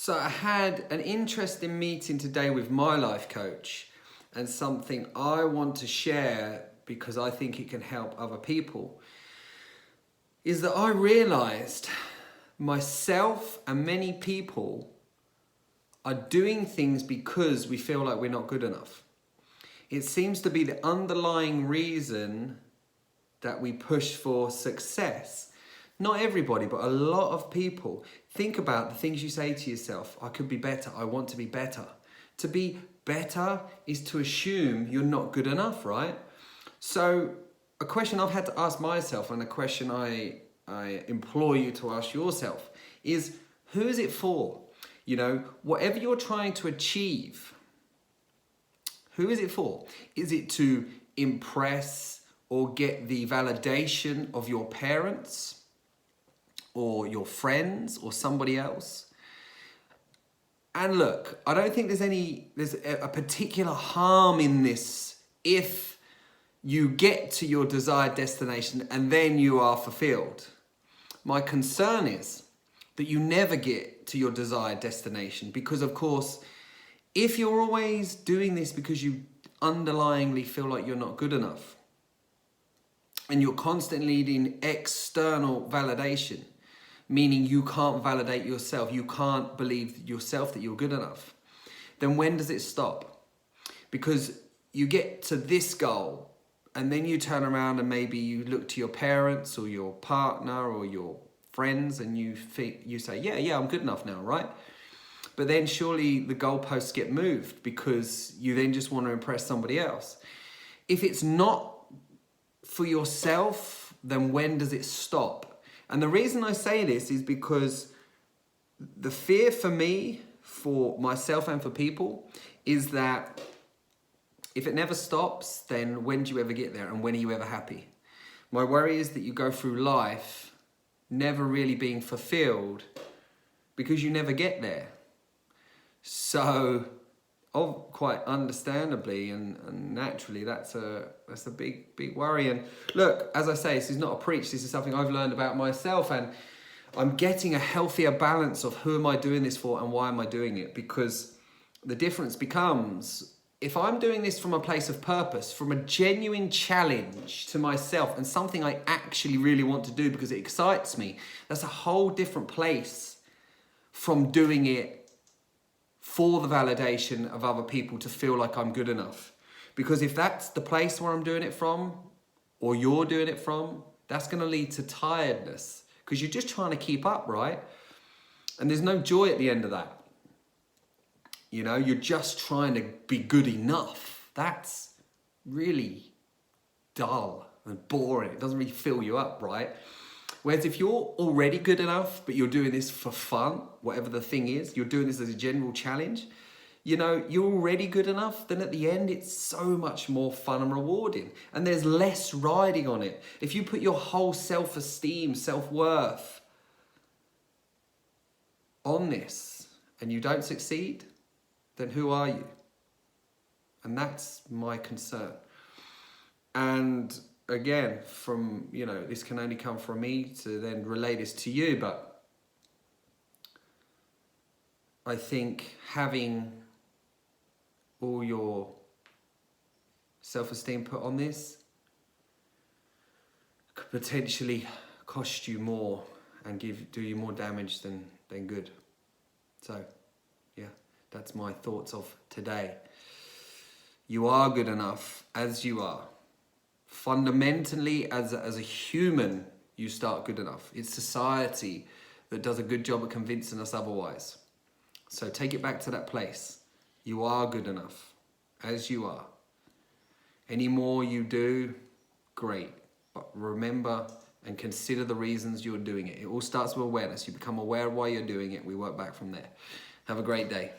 So I had an interesting meeting today with my life coach, and something I want to share because I think it can help other people is that I realized myself and many people are doing things because we feel like we're not good enough. It seems to be the underlying reason that we push for success. Not everybody, but a lot of people. Think about the things you say to yourself. I could be better. I want to be better. To be better is to assume you're not good enough, right? So a question I've had to ask myself, and a question I implore you to ask yourself, is who is it for? You know, whatever you're trying to achieve, who is it for? Is it to impress or get the validation of your parents or your friends or somebody else? And look, I don't think there's a particular harm in this if you get to your desired destination and then you are fulfilled. My concern is that you never get to your desired destination because, of course, if you're always doing this because you underlyingly feel like you're not good enough and you're constantly needing external validation, meaning you can't validate yourself, you can't believe yourself that you're good enough, then when does it stop? Because you get to this goal and then you turn around and maybe you look to your parents or your partner or your friends and you say, yeah, I'm good enough now, right? But then surely the goalposts get moved because you then just want to impress somebody else. If it's not for yourself, then when does it stop? And the reason I say this is because the fear for me, for myself and for people, is that if it never stops, then when do you ever get there and when are you ever happy? My worry is that you go through life never really being fulfilled because you never get there. So, quite understandably and naturally, that's a big worry. And look, as I say, this is not a preach. This is something I've learned about myself, and I'm getting a healthier balance of who am I doing this for and why am I doing it? Because the difference becomes, if I'm doing this from a place of purpose, from a genuine challenge to myself and something I actually really want to do because it excites me, that's a whole different place from doing it for the validation of other people to feel like I'm good enough. Because if that's the place where I'm doing it from, or you're doing it from, that's going to lead to tiredness because you're just trying to keep up, right? And there's no joy at the end of that. You know, you're just trying to be good enough. That's really dull and boring. It doesn't really fill you up, right? Whereas if you're already good enough, but you're doing this for fun, whatever the thing is, you're doing this as a general challenge, you know, you're already good enough, then at the end, it's so much more fun and rewarding. And there's less riding on it. If you put your whole self-esteem, self-worth on this and you don't succeed, then who are you? And that's my concern. And again, from, you know, this can only come from me to then relay this to you, but I think having all your self-esteem put on this could potentially cost you more and do you more damage than good. So, yeah, that's my thoughts of today. You are good enough as you are. Fundamentally, as a human, you start good enough. It's society that does a good job at convincing us otherwise. So take it back to that place. You are good enough, as you are. Any more you do, great. But remember and consider the reasons you're doing it. It all starts with awareness. You become aware of why you're doing it. We work back from there. Have a great day.